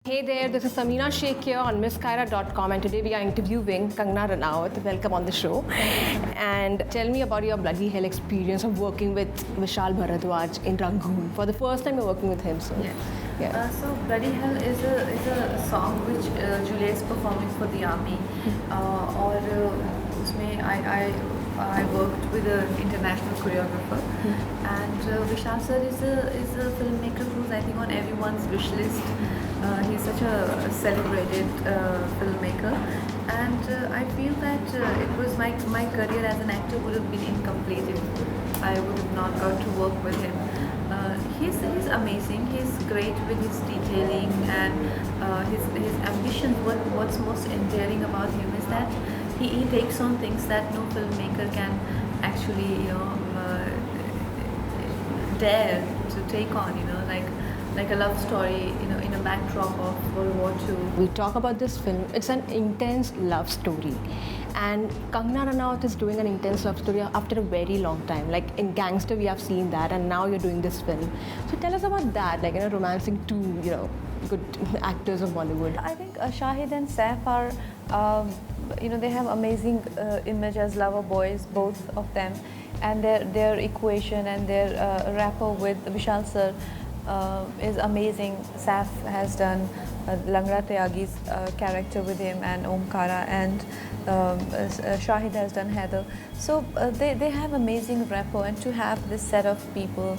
Hey there, this is Samina Sheikh here on MissKyra.com, and today we are interviewing Kangana Ranaut. Welcome on the show. And tell me about your bloody hell experience of working with Vishal Bharadwaj in Rangoon. For the first time you're working with him, so yeah. So Bloody Hell is a song which Julia is performing for the army. और उसमें I worked with an international choreographer, and Vishal sir is a filmmaker who's I think on everyone's wish list. He's such a celebrated filmmaker, and I feel that it was my career as an actor would have been incomplete if I would have not got to work with him. He's amazing. He's great with his detailing and his ambitions. What's most endearing about him is that he takes on things that no filmmaker can actually dare to take on. Like a love story, in a backdrop of World War II. We talk about this film. It's an intense love story. And Kangana Ranaut is doing an intense love story after a very long time. Like in Gangster, we have seen that, and now you're doing this film. So tell us about that, romancing two, good actors of Bollywood. I think Shahid and Saif are, they have amazing image as lover boys, both of them. And their equation and their rapport with Vishal sir is amazing. Saif has done Langra Tyagi's character with him and Omkara, and Shahid has done Heather. So they have amazing rapport, and to have this set of people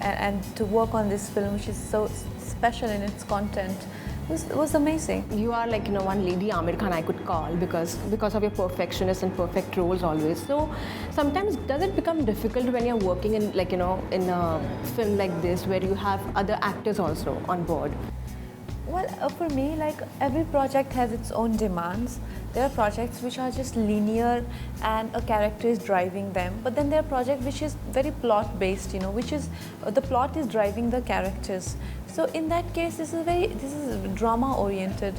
and to work on this film, which is so special in its content, was amazing. You are like one lady Amir Khan I could call because of your perfectionist and perfect roles always. So sometimes does it become difficult when you're working in in a film like this where you have other actors also on board? Well, for me, every project has its own demands. There are projects which are just linear and a character is driving them, but then there are projects which is very plot based, which is the plot is driving the characters. So in that case, this is drama oriented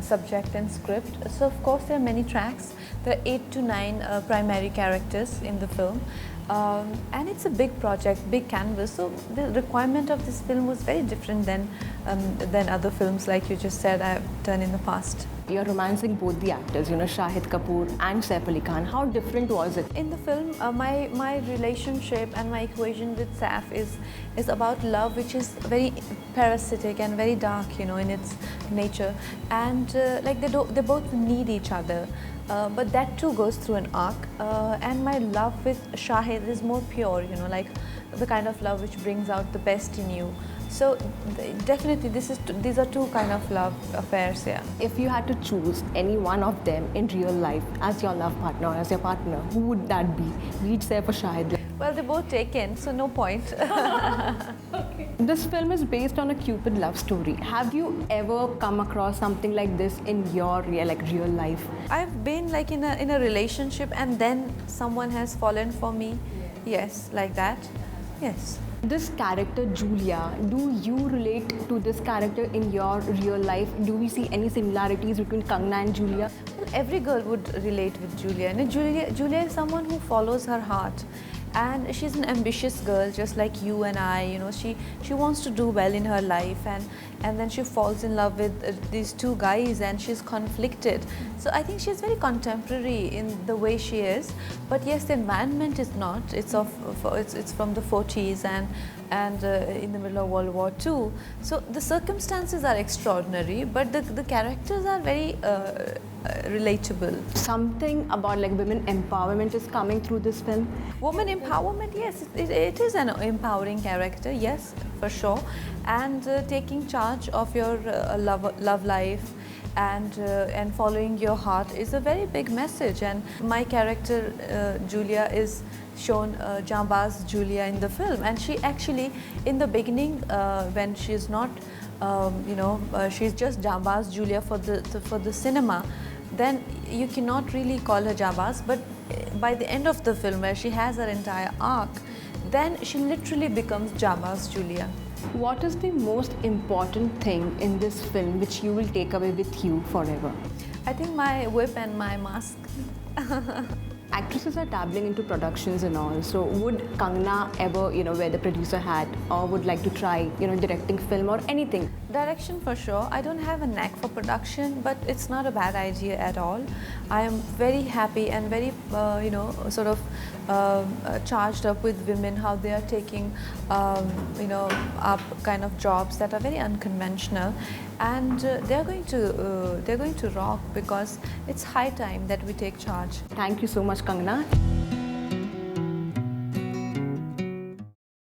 subject and script. So of course there are many tracks. There are 8 to 9 primary characters in the film. And it's a big project, big canvas. So the requirement of this film was very different than other films, like you just said, I've done in the past. You're romancing both the actors, Shahid Kapoor and Saif Ali Khan. How different was it? In the film, my relationship and my equation with Saif is about love, which is very parasitic and very dark, in its nature. And they both need each other. But that too goes through an arc, and my love with Shahid is more pure, like the kind of love which brings out the best in you. So definitely these are two kind of love affairs, yeah. If you had to choose any one of them in real life as your love partner or as your partner, who would that be? Be it Saif or Shahid? Well, they're both taken, so no point. Okay. This film is based on a Cupid love story. Have you ever come across something like this in your real life? I've been in a relationship and then someone has fallen for me. Yes, like that. Yes. This character Julia, do you relate to this character in your real life? Do we see any similarities between Kangana and Julia? Well, every girl would relate with Julia. And Julia is someone who follows her heart. And she's an ambitious girl, just like you and I. She wants to do well in her life, and then she falls in love with these two guys, and she's conflicted. So I think she's very contemporary in the way she is. But yes, the environment is not. It's from the 40s and in the middle of World War II. So the circumstances are extraordinary, but the characters are very relatable. Something about women empowerment is coming through this film. Woman empowerment, yes, it is an empowering character, yes, for sure. And taking charge of your love life and following your heart is a very big message. And my character Julia is shown Jambaz Julia in the film, and she actually in the beginning when she's not she's just Jambaz Julia for the cinema, then you cannot really call her Jambaz. But by the end of the film, where she has her entire arc, then she literally becomes Jambaz Julia. What is the most important thing in this film which you will take away with you forever? I think my whip and my mask. Actresses are dabbling into productions and all. So would Kangana ever, wear the producer hat, or would like to try, directing film or anything? Direction for sure. I don't have a knack for production, but it's not a bad idea at all. I am very happy and very, sort of charged up with women, how they are taking, up kind of jobs that are very unconventional, and they're going to rock, because it's high time that we take charge. Thank you so much, Kangana.